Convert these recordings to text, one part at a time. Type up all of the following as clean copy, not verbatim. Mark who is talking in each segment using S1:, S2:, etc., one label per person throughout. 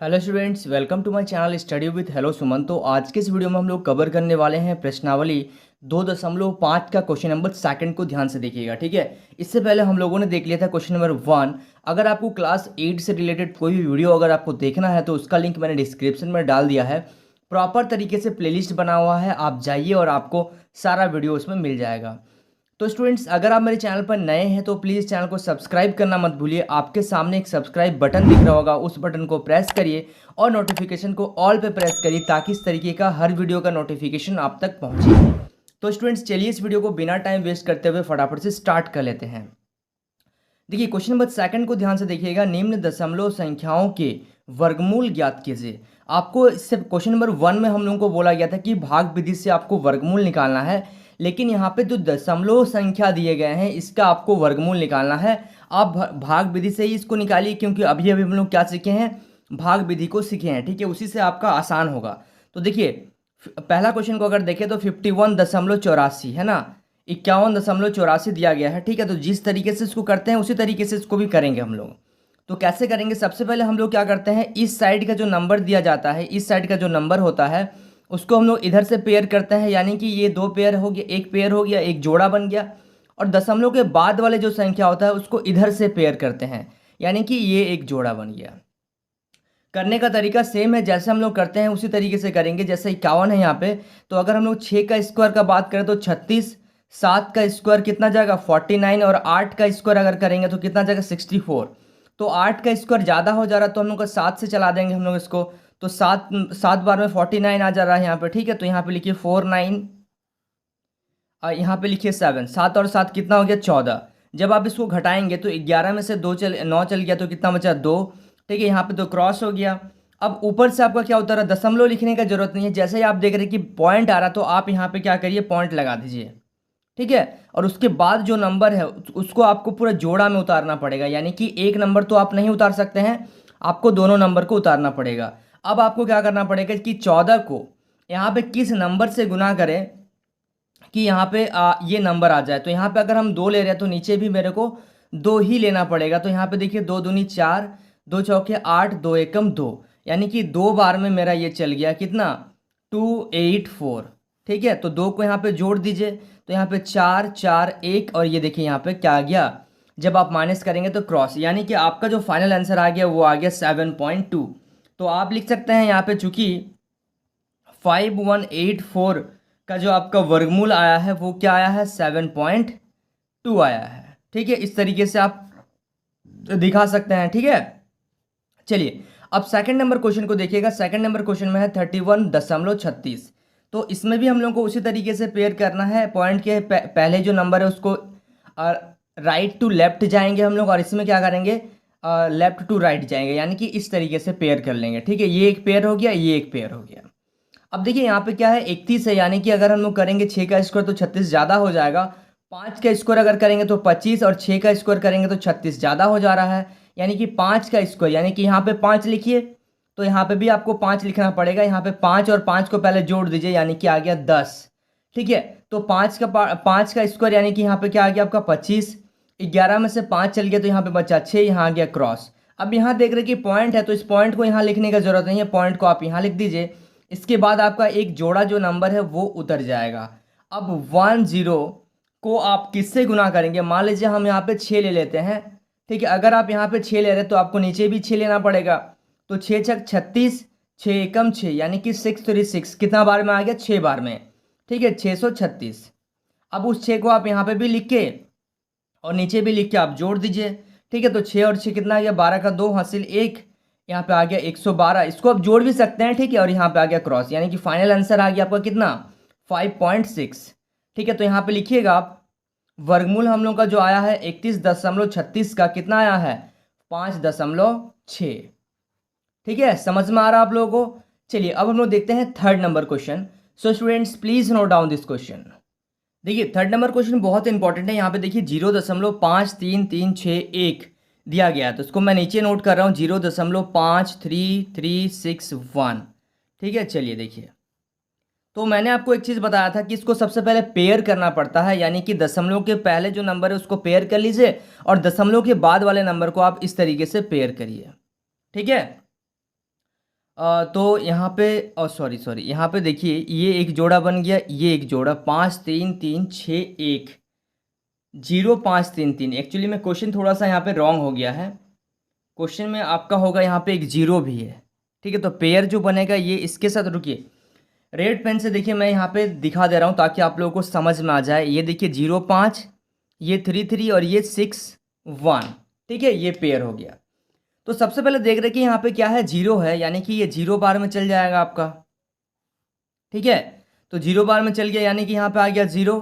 S1: Hello students, welcome to my channel study with hello Suman. तो आज के इस वीडियो में हम लोग कवर करने वाले हैं प्रश्नावली 2.5 का क्वेश्चन नंबर सेकंड को ध्यान से देखिएगा। ठीक है, इससे पहले हम लोगों ने देख लिया था क्वेश्चन नंबर 1। अगर आपको क्लास 8 से रिलेटेड कोई भी वीडियो अगर आपको देखना है तो उसका लिंक मैंने डिस्क्रिप्शन में डाल दिया है। प्रॉपर तरीके से प्लेलिस्ट बना हुआ है, आप जाइए और आपको सारा वीडियो उसमें मिल जाएगा। तो स्टूडेंट्स, अगर आप मेरे चैनल पर नए हैं तो प्लीज़ चैनल को सब्सक्राइब करना मत भूलिए। आपके सामने एक सब्सक्राइब बटन दिख रहा होगा, उस बटन को प्रेस करिए और नोटिफिकेशन को ऑल पे प्रेस करिए ताकि इस तरीके का हर वीडियो का नोटिफिकेशन आप तक पहुंचे। तो स्टूडेंट्स, चलिए इस वीडियो को बिना टाइम वेस्ट करते हुए फटाफट से स्टार्ट कर लेते हैं। देखिए, क्वेश्चन नंबर सेकंड को ध्यान से देखिएगा। निम्न दशमलव संख्याओं के वर्गमूल ज्ञात कीजिए। आपको इससे क्वेश्चन नंबर 1 में हम लोगों को बोला गया था कि भाग विधि से आपको वर्गमूल निकालना है, लेकिन यहाँ पे जो दशमलव संख्या दिए गए हैं इसका आपको वर्गमूल निकालना है। आप भाग विधि से ही इसको निकालिए, क्योंकि अभी अभी हम लोग क्या सीखे हैं, भाग विधि को सीखे हैं। ठीक है, उसी से आपका आसान होगा। तो देखिए, पहला क्वेश्चन को अगर देखें तो 51.84 है ना, 51.84 दिया गया है। ठीक है, तो जिस तरीके से इसको करते हैं उसी तरीके से इसको भी करेंगे हम लोग। तो कैसे करेंगे, सबसे पहले हम लोग क्या करते हैं, इस साइड का जो नंबर दिया जाता है, इस साइड का जो नंबर होता है उसको हम लोग इधर से पेयर करते हैं, यानी कि ये दो पेयर हो गया, एक पेयर हो गया, एक जोड़ा बन गया। और दशमलव के बाद वाले जो संख्या होता है उसको इधर से पेयर करते हैं, यानी कि ये एक जोड़ा बन गया। करने का तरीका सेम है, जैसे हम लोग करते हैं उसी तरीके से करेंगे। जैसे 51 है यहाँ पे, तो अगर हम लोग 6 का स्क्वायर का बात करें तो 36, 7 का स्क्वायर कितना जाएगा 49, और 8 का स्क्वायर अगर करेंगे तो कितना जाएगा 64। तो 8 का स्क्वायर ज़्यादा हो जा रहा है तो हम लोग का 7 से चला देंगे हम लोग इसको। तो 7 बार में 49 आ जा रहा है यहाँ पे। ठीक है, तो यहाँ पे लिखिए 49 और यहाँ पे लिखिए 7। 7 और 7 कितना हो गया 14। जब आप इसको घटाएंगे तो 11 में से 9 चल गया तो कितना बचा 2। ठीक है, यहाँ पे तो क्रॉस हो गया। अब ऊपर से आपका क्या होता है, दशमलव लिखने का जरूरत नहीं है। जैसे ही आप देख रहे हैं कि पॉइंट आ रहा तो आप यहाँ पे क्या करिए, पॉइंट लगा दीजिए। ठीक है, और उसके बाद जो नंबर है उसको आपको पूरा जोड़ा में उतारना पड़ेगा, यानी कि एक नंबर तो आप नहीं उतार सकते हैं, आपको दोनों नंबर को उतारना पड़ेगा। अब आपको क्या करना पड़ेगा कि 14 को यहाँ पे किस नंबर से गुना करें कि यहाँ पे ये नंबर आ जाए। तो यहाँ पे अगर हम 2 ले रहे हैं तो नीचे भी मेरे को 2 ही लेना पड़ेगा। तो यहाँ पे देखिए 2 दूनी 4, 2 चौके 8, 2 एकम 2, यानी कि 2 बार में मेरा ये चल गया कितना 284। ठीक है, तो 2 को यहाँ पे जोड़ दीजिए, तो यहाँ पे 4 4 1, और ये देखिए यहाँ पे क्या आ गया, जब आप माइनस करेंगे तो क्रॉस, यानी कि आपका जो फाइनल आंसर आ गया वो आ गया 7.2। तो आप लिख सकते हैं यहाँ पे, चूंकि 5184 का जो आपका वर्गमूल आया है वो क्या आया है 7.2 आया है। ठीक है, इस तरीके से आप दिखा सकते हैं। ठीक है, चलिए अब सेकंड नंबर क्वेश्चन को देखिएगा। सेकंड नंबर क्वेश्चन में है 31.36। तो इसमें भी हम लोग को उसी तरीके से पेयर करना है। पॉइंट के पहले जो नंबर है उसको राइट टू लेफ्ट जाएंगे हम लोग, और इसमें क्या करेंगे, लेफ्ट टू राइट जाएंगे, यानी कि इस तरीके से पेयर कर लेंगे। ठीक है, ये एक पेयर हो गया, ये एक पेयर हो गया। अब देखिए यहाँ पे क्या है 31 है, यानी कि अगर हम लोग करेंगे 6 का स्क्वायर तो 36 ज़्यादा हो जाएगा। 5 का स्क्वायर अगर करेंगे तो 25, और 6 का स्क्वायर करेंगे तो 36 ज़्यादा हो जा रहा है, यानी कि 5 का स्क्वायर, यानी कि यहाँ पे 5 लिखिए। तो यहाँ पे भी आपको 5 लिखना पड़ेगा। यहाँ पे 5 और 5 को पहले जोड़ दीजिए, यानी कि आ गया 10। ठीक है, तो 5 का स्क्वायर, यानी कि यहाँ पे क्या आ गया आपका 25। 11 में से 5 चल गया तो यहाँ पे बचा 6, यहाँ आ गया क्रॉस। अब यहाँ देख रहे कि पॉइंट है तो इस पॉइंट को यहाँ लिखने का जरूरत नहीं है, पॉइंट को आप यहाँ लिख दीजिए। इसके बाद आपका एक जोड़ा जो नंबर है वो उतर जाएगा। अब 10 को आप किससे गुना करेंगे, मान लीजिए हम यहाँ पे 6 ले लेते हैं। ठीक है, अगर आप यहाँ पे 6 ले रहे हैं तो आपको नीचे भी 6 लेना पड़ेगा। तो 6 छक 36, 6 एकम 6, यानी कि 6×3 कितना बार में आ गया 6 बार में। ठीक है, 636। अब उस 6 को आप यहाँ पे भी लिख के और नीचे भी लिख के आप जोड़ दीजिए। ठीक है, तो 6 और 6 कितना आ गया, 12 का 2 हासिल 1, यहाँ पे आ गया 112। इसको आप जोड़ भी सकते हैं। ठीक है, और यहाँ पे आ गया क्रॉस, यानी कि फाइनल आंसर आ गया आपका कितना 5.6। ठीक है, तो यहाँ पे लिखिएगा आप, वर्गमूल हम लोग का जो आया है 31.36 का कितना आया है 5.6। ठीक है, समझ में आ रहा है आप लोगों को। चलिए अब हम लोग देखते हैं third number question. So students please note down this question. देखिए थर्ड नंबर क्वेश्चन बहुत इंपॉर्टेंट है। यहाँ पे देखिए 0.5331 दिया गया है, तो इसको मैं नीचे नोट कर रहा हूँ 0.5331। ठीक है, चलिए देखिए, तो मैंने आपको एक चीज़ बताया था कि इसको सबसे पहले पेयर करना पड़ता है, यानी कि दशमलव के पहले जो नंबर है उसको पेयर कर लीजिए और दशमलव के बाद वाले नंबर को आप इस तरीके से पेयर करिए। ठीक है, तो यहाँ पे सॉरी सॉरी, यहाँ पे देखिए ये एक जोड़ा बन गया, ये एक जोड़ा, 5 3 3 6 1, 0 5 3 3। एक्चुअली में क्वेश्चन थोड़ा सा यहाँ पे रॉन्ग हो गया है। क्वेश्चन में आपका होगा यहाँ पे एक जीरो भी है, ठीक है। तो पेयर जो बनेगा ये इसके साथ, रुकिए रेड पेन से देखिए मैं यहाँ पे दिखा दे रहा हूँ ताकि आप लोगों को समझ में आ जाए। ये देखिए 0 5, ये 3 3 और ये 6 1, ठीक है, ये पेयर हो गया। तो सबसे पहले देख रहे कि यहाँ पे क्या है, जीरो है, यानी कि ये 0 बार में चल जाएगा आपका, ठीक है। तो 0 बार में चल गया यानी कि यहाँ पे आ गया 0,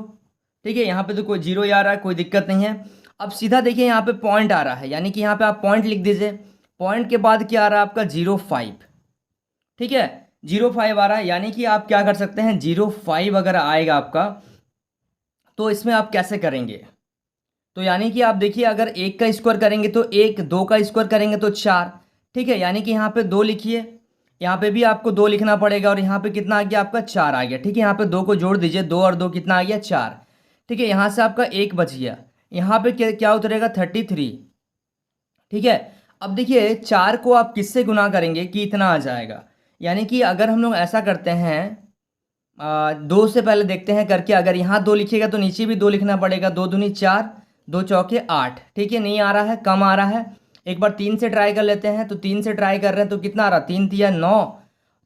S1: ठीक है। यहाँ पे तो कोई 0 ही आ रहा है, कोई दिक्कत नहीं है। अब सीधा देखिए यहाँ पे पॉइंट आ रहा है, यानी कि यहाँ पे आप पॉइंट लिख दीजिए। पॉइंट के बाद क्या आ रहा है आपका 0 5, ठीक है, 0 5 आ रहा है। यानी कि आप क्या कर सकते हैं, 0 5 अगर आएगा आपका तो इसमें आप कैसे करेंगे, तो यानी कि आप देखिए अगर 1 का स्क्वायर करेंगे तो 1, 2 का स्क्वायर करेंगे तो 4, ठीक है। यानी कि यहाँ पे 2 लिखिए, यहाँ पे भी आपको 2 लिखना पड़ेगा, और यहाँ पे कितना आ गया आपका 4 आ गया, ठीक है। यहाँ पे 2 को जोड़ दीजिए, 2 और 2 कितना आ गया 4, ठीक है। यहाँ से आपका 1 बच गया, यहाँ पे क्या क्या उतरेगा 33, ठीक है। अब देखिए 4 को आप किससे गुना करेंगे कि इतना आ जाएगा, यानी कि अगर हम लोग ऐसा करते हैं 2 से पहले देखते हैं करके, अगर यहाँ 2 लिखिएगा तो नीचे भी 2 लिखना पड़ेगा, 2 दूनी 4, 2 चौके 8, ठीक है। नहीं आ रहा है, कम आ रहा है। एक बार 3 से ट्राई कर लेते हैं, तो 3 से ट्राई कर रहे हैं तो कितना आ रहा, 3 तिया 9,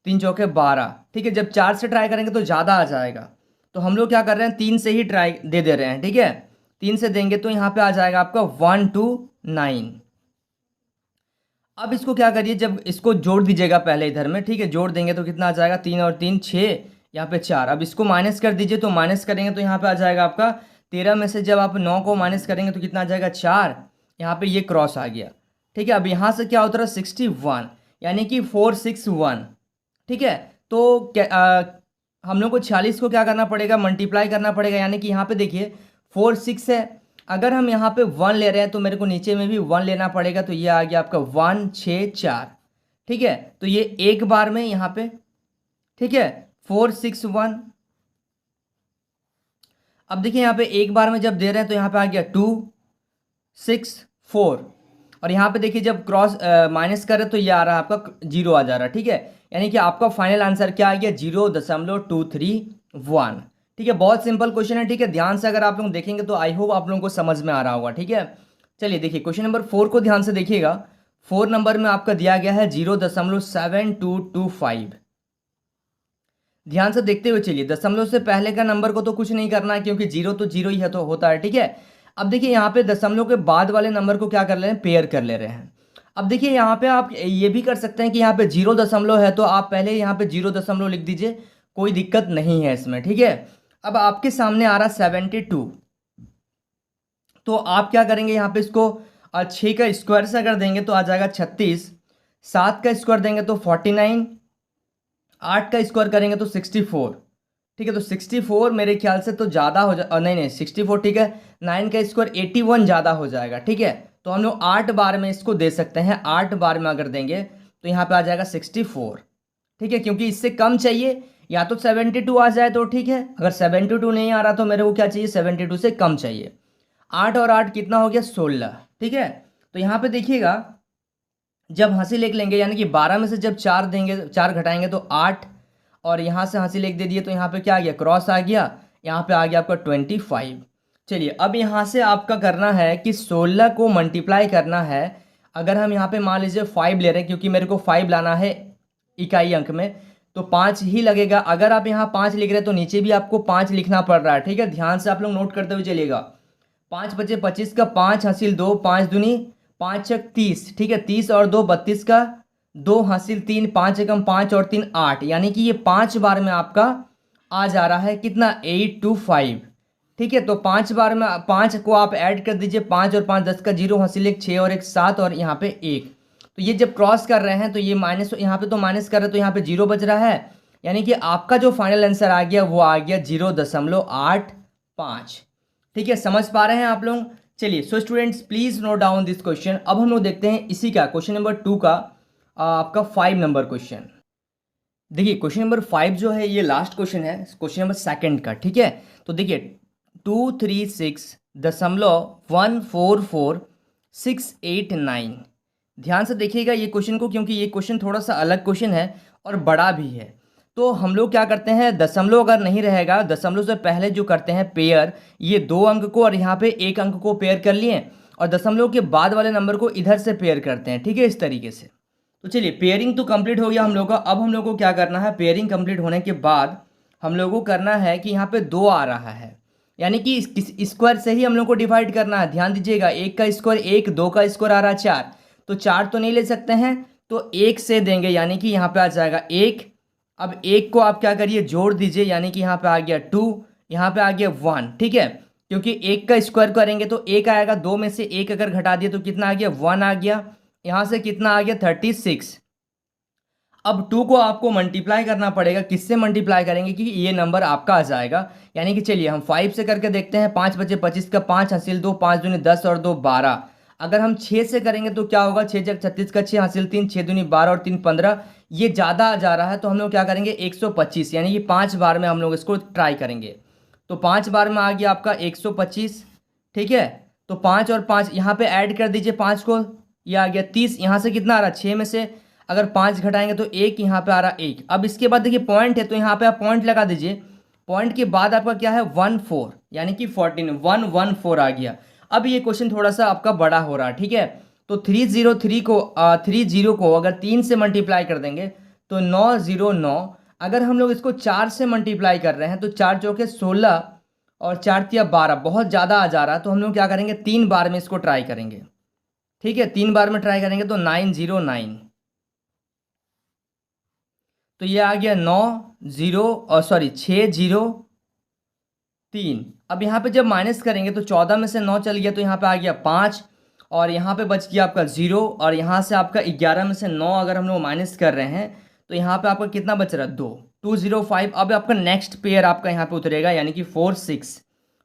S1: 3 चौके 12, ठीक है। जब 4 से ट्राई करेंगे तो ज़्यादा आ जाएगा, तो हम लोग क्या कर रहे हैं 3 से ही ट्राई दे रहे हैं, ठीक है। 3 से देंगे तो यहाँ पे आ जाएगा आपका 129। अब इसको क्या करिए, जब इसको जोड़ दीजिएगा पहले इधर में, ठीक है, जोड़ देंगे तो कितना आ जाएगा 3 और 3 6, यहाँ पे 4। अब इसको माइनस कर दीजिए, तो माइनस करेंगे तो यहाँ पे आ जाएगा आपका 13 में से जब आप 9 को माइनस करेंगे तो कितना आ जाएगा 4, यहाँ पे ये क्रॉस आ गया, ठीक है। अब यहाँ से क्या उतरा 61, यानी कि 461, ठीक है। तो हम लोग को 46 को क्या करना पड़ेगा, मल्टीप्लाई करना पड़ेगा, यानी कि यहाँ पे देखिए 4 6 है। अगर हम यहाँ पे 1 ले रहे हैं तो मेरे को नीचे में भी 1 लेना पड़ेगा, तो ये आ गया आपका 1 6 4, ठीक है। तो ये एक बार में यहाँ पे, ठीक है, 461। अब देखिए यहाँ पे एक बार में जब दे रहे हैं तो यहाँ पे आ गया 2 6 4, और यहाँ पे देखिए जब क्रॉस माइनस कर रहे तो ये आ रहा है आपका 0 आ जा रहा है, ठीक है। यानी कि आपका फाइनल आंसर क्या आ गया 0.231, ठीक है। बहुत सिंपल क्वेश्चन है, ठीक है। ध्यान से अगर आप लोग देखेंगे तो आई होप आप लोगों को समझ में आ रहा होगा, ठीक है। चलिए देखिए क्वेश्चन नंबर 4 को ध्यान से देखिएगा। 4 नंबर में आपका दिया गया है 0.7225। ध्यान से देखते हुए चलिए, दशमलव से पहले का नंबर को तो कुछ नहीं करना है क्योंकि 0 तो 0 ही है तो होता है, ठीक है। अब देखिए यहाँ पे दशमलव के बाद वाले नंबर को क्या कर ले रहे हैं, पेयर कर ले रहे हैं। अब देखिए यहाँ पे आप ये भी कर सकते हैं कि यहाँ पे 0 दशमलव है तो आप पहले यहाँ पे 0 दशमलव लिख दीजिए, कोई दिक्कत नहीं है इसमें, ठीक है। अब आपके सामने आ रहा 72, तो आप क्या करेंगे यहाँ पे इसको 6 का स्क्वायर से अगर देंगे तो आ जाएगा 36, 7 का स्क्वायर देंगे तो 49, 8 का स्क्वायर करेंगे तो 64, ठीक है। तो 64 मेरे ख्याल से तो ज़्यादा हो जा नहीं नहीं 64, ठीक है। 9 का स्क्वायर 81 ज़्यादा हो जाएगा, ठीक है। तो हम लोग 8 बार में इसको दे सकते हैं, 8 बार में अगर देंगे तो यहाँ पे आ जाएगा 64, ठीक है। क्योंकि इससे कम चाहिए, या तो 72 आ जाए तो ठीक है, अगर 72 नहीं आ रहा तो मेरे को क्या चाहिए 72 से कम चाहिए। 8 और 8 कितना हो गया 16, ठीक है। तो यहाँ पे देखिएगा जब हंसी लिख लेंगे, यानी कि 12 में से जब 4 देंगे, 4 घटाएंगे तो 8, और यहाँ से हंसी लिख दे दिए तो यहाँ पे क्या आ गया क्रॉस आ गया, यहाँ पे आ गया आपका 25। चलिए अब यहाँ से आपका करना है कि 16 को मल्टीप्लाई करना है। अगर हम यहाँ पे मान लीजिए 5 ले रहे हैं, क्योंकि मेरे को 5 लाना है इकाई अंक में, तो 5 ही लगेगा। अगर आप यहाँ 5 लिख रहे हैं तो नीचे भी आपको 5 लिखना पड़ रहा है, ठीक है। ध्यान से आप लोग नोट करते हुए चलिएगा। 5 बचे 25 का 5 हासिल 2, 5 दूनी 5 छक 30, ठीक है। 30 और 2 32 का 2 हासिल 3, 5 एकम 5 और 3 8, यानी कि ये 5 बार में आपका आ जा रहा है कितना 825, ठीक है। तो 5 बार में 5 को आप ऐड कर दीजिए, 5 और 5 10 का 0 हासिल 1 6 और 1 7 और यहाँ पे 1। तो ये जब क्रॉस कर रहे हैं तो ये माइनस, यहाँ पे तो माइनस कर रहे हैं तो यहाँ पे 0 बच रहा है, यानी कि आपका जो फाइनल आंसर आ गया वो आ गया 0.85, ठीक है। समझ पा रहे हैं आप लोग। चलिए so students please note down this question. अब हम लोग देखते हैं इसी का क्वेश्चन नंबर 2 का आपका 5 नंबर क्वेश्चन। देखिए क्वेश्चन नंबर 5 जो है ये लास्ट क्वेश्चन है, क्वेश्चन नंबर 2 का, ठीक है। तो देखिए 236.144689, ध्यान से देखिएगा ये क्वेश्चन को, क्योंकि ये क्वेश्चन थोड़ा सा अलग क्वेश्चन है और बड़ा भी है। तो हम लोग क्या करते हैं, दशमलव अगर नहीं रहेगा, दशमलव से पहले जो करते हैं पेयर, ये 2 अंक को और यहाँ पे 1 अंक को पेयर कर लिए, और दशमलव के बाद वाले नंबर को इधर से पेयर करते हैं, ठीक है, इस तरीके से। तो चलिए पेयरिंग तो कंप्लीट हो गया हम लोग का। अब हम लोग को क्या करना है, पेयरिंग कंप्लीट होने के बाद हम लोग को करना है कि यहाँ पे 2 आ रहा है, यानी कि इस स्क्वायर से ही हम लोग को डिवाइड करना है। ध्यान दीजिएगा, 1 का स्क्वायर 1, 2 का स्क्वायर आ रहा है 4, तो 4 तो नहीं ले सकते हैं, तो 1 से देंगे, यानी कि यहाँ पे आ जाएगा 1। अब 1 को आप क्या करिए, जोड़ दीजिए, यानी कि यहाँ पे आ गया 2, यहाँ पे आ गया 1, ठीक है, क्योंकि 1 का स्क्वायर करेंगे तो 1 आएगा, 2 में से 1 अगर घटा दिए तो कितना आ गया, 1 आ गया। यहाँ से कितना आ गया, 36। अब 2 को आपको मल्टीप्लाई करना पड़ेगा, किससे मल्टीप्लाई करेंगे कि ये नंबर आपका आ जाएगा, यानी कि चलिए हम 5 से करके देखते हैं। 5 बचे 25 का 5 हासिल 2, 5 दूनी 10 और 2 12। अगर हम 6 से करेंगे तो क्या होगा, 6 जग 36 का 6 हासिल 3, 6 दूनी 12 और 3 15। ये ज़्यादा आ जा रहा है, तो हम लोग क्या करेंगे, 125, यानी कि 5 बार में हम लोग इसको ट्राई करेंगे। तो 5 बार में आ गया आपका 125, ठीक है। तो 5 और 5 यहाँ पे ऐड कर दीजिए, 5 को, ये आ गया 30। यहाँ से कितना आ रहा है, 6 में से अगर 5 घटाएंगे तो 1, यहाँ पे आ रहा 1। अब इसके बाद देखिए पॉइंट है, तो यहाँ पे आप पॉइंट लगा दीजिए। पॉइंट के बाद आपका क्या है, 14, यानी कि 14, 114 आ गया। अब ये क्वेश्चन थोड़ा सा आपका बड़ा हो रहा है, ठीक है। तो 303 को 30 को अगर 3 से मल्टीप्लाई कर देंगे तो 909। अगर हम लोग इसको 4 से मल्टीप्लाई कर रहे हैं तो 4 चौके 16 और 4 तिया 12, बहुत ज़्यादा आ जा रहा है, तो हम लोग क्या करेंगे, 3 बार में इसको ट्राई करेंगे, ठीक है। 3 बार में ट्राई करेंगे तो 909, तो ये आ गया 603। अब यहाँ पे जब माइनस करेंगे तो 14 में से 9 चल गया, तो यहाँ पे आ गया 5, और यहाँ पे बच गया आपका 0, और यहाँ से आपका 11 में से 9 अगर हम लोग माइनस कर रहे हैं तो यहाँ पे आपका कितना बच रहा है, 2, 205। अब आपका नेक्स्ट पेयर आपका यहाँ पे उतरेगा, यानी कि 46,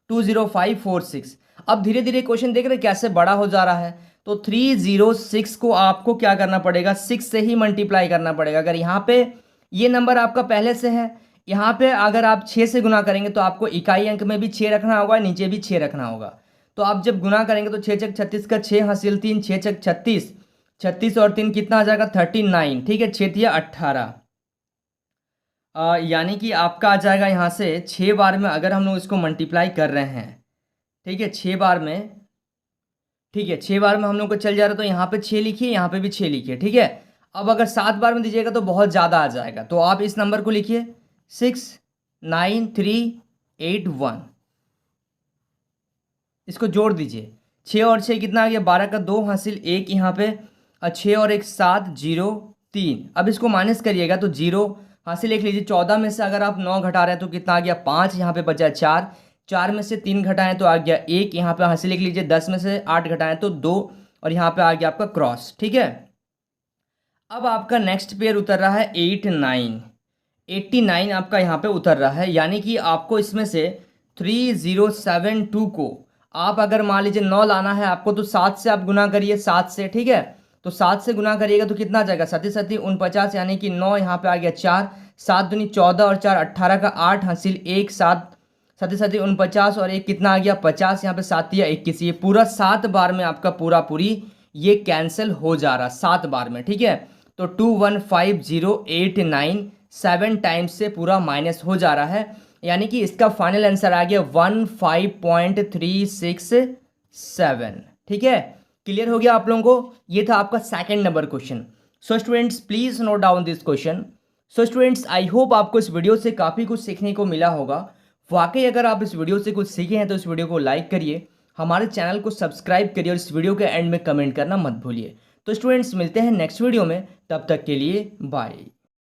S1: 20546। अब धीरे धीरे क्वेश्चन देख रहे हैं कैसे बड़ा हो जा रहा है। तो 306 को आपको क्या करना पड़ेगा, 6 से ही मल्टीप्लाई करना पड़ेगा। अगर यहाँ पे ये नंबर आपका पहले से है, यहाँ पे अगर आप 6 से गुना करेंगे तो आपको इकाई अंक में भी 6 रखना होगा, नीचे भी 6 रखना होगा। तो आप जब गुना करेंगे तो 6 चक 36 का 6 हासिल 3, 6 चक 36, 36 और 3 कितना आ जाएगा, 39, ठीक है, 6 तिया 18। यानी कि आपका आ जाएगा यहाँ से 6 बार में अगर हम लोग इसको मल्टीप्लाई कर रहे हैं, ठीक है, 6 बार में, ठीक है, 6 बार में हम लोग को चल जा रहा है, तो यहाँ पे 6 लिखिए, यहाँ पे भी 6 लिखिए, ठीक है। अब अगर 7 बार में दीजिएगा तो बहुत ज़्यादा आ जाएगा, तो आप इस नंबर को लिखिए 69381, इसको जोड़ दीजिए। 6 और 6 कितना आ गया, 12 का 2 हासिल 1, यहाँ पे 6 और 1 7, 0 3। अब इसको माइनस करिएगा तो 0 हासिल 1 लीजिए। 14 में से अगर आप 9 घटा रहे हैं तो कितना आ गया, 5, यहाँ पे बचा 4, 4 में से 3 घटाएं तो आ गया 1, यहाँ पे हासिल 1 लीजिए। 10 में से 8 घटाएं तो 2, और यहाँ पे आ गया आपका क्रॉस, ठीक है। अब आपका नेक्स्ट पेयर उतर रहा है 89 आपका यहाँ पे उतर रहा है, यानी कि आपको इसमें से 3072 को आप अगर मान लीजिए 9 लाना है आपको, तो 7 से आप गुना करिए, 7 से, ठीक है। तो 7 से गुना करिएगा तो कितना आ जाएगा, 7 7 49, यानी कि 9 यहाँ पे आ गया 4, 7 दूनी 14 और 4 18 का 8 हासिल 1, 7 7 7 49 और 1 कितना आ गया, 50, यहाँ पे 7 या 21। ये पूरा 7 बार में आपका पूरी ये कैंसिल हो जा रहा 7 बार में, ठीक है। तो 215089 7 टाइम्स से पूरा माइनस हो जा रहा है, यानी कि इसका फाइनल आंसर आ गया 15.367, ठीक है। क्लियर हो गया आप लोगों को, ये था आपका second number question. So students please note down this question. So students I hope आपको इस वीडियो से काफ़ी कुछ सीखने को मिला होगा। वाकई अगर आप इस वीडियो से कुछ सीखे हैं तो इस वीडियो को लाइक करिए, हमारे चैनल को सब्सक्राइब करिए, और इस वीडियो के एंड में कमेंट करना मत भूलिए। तो स्टूडेंट्स मिलते हैं नेक्स्ट वीडियो में, तब तक के लिए बाय।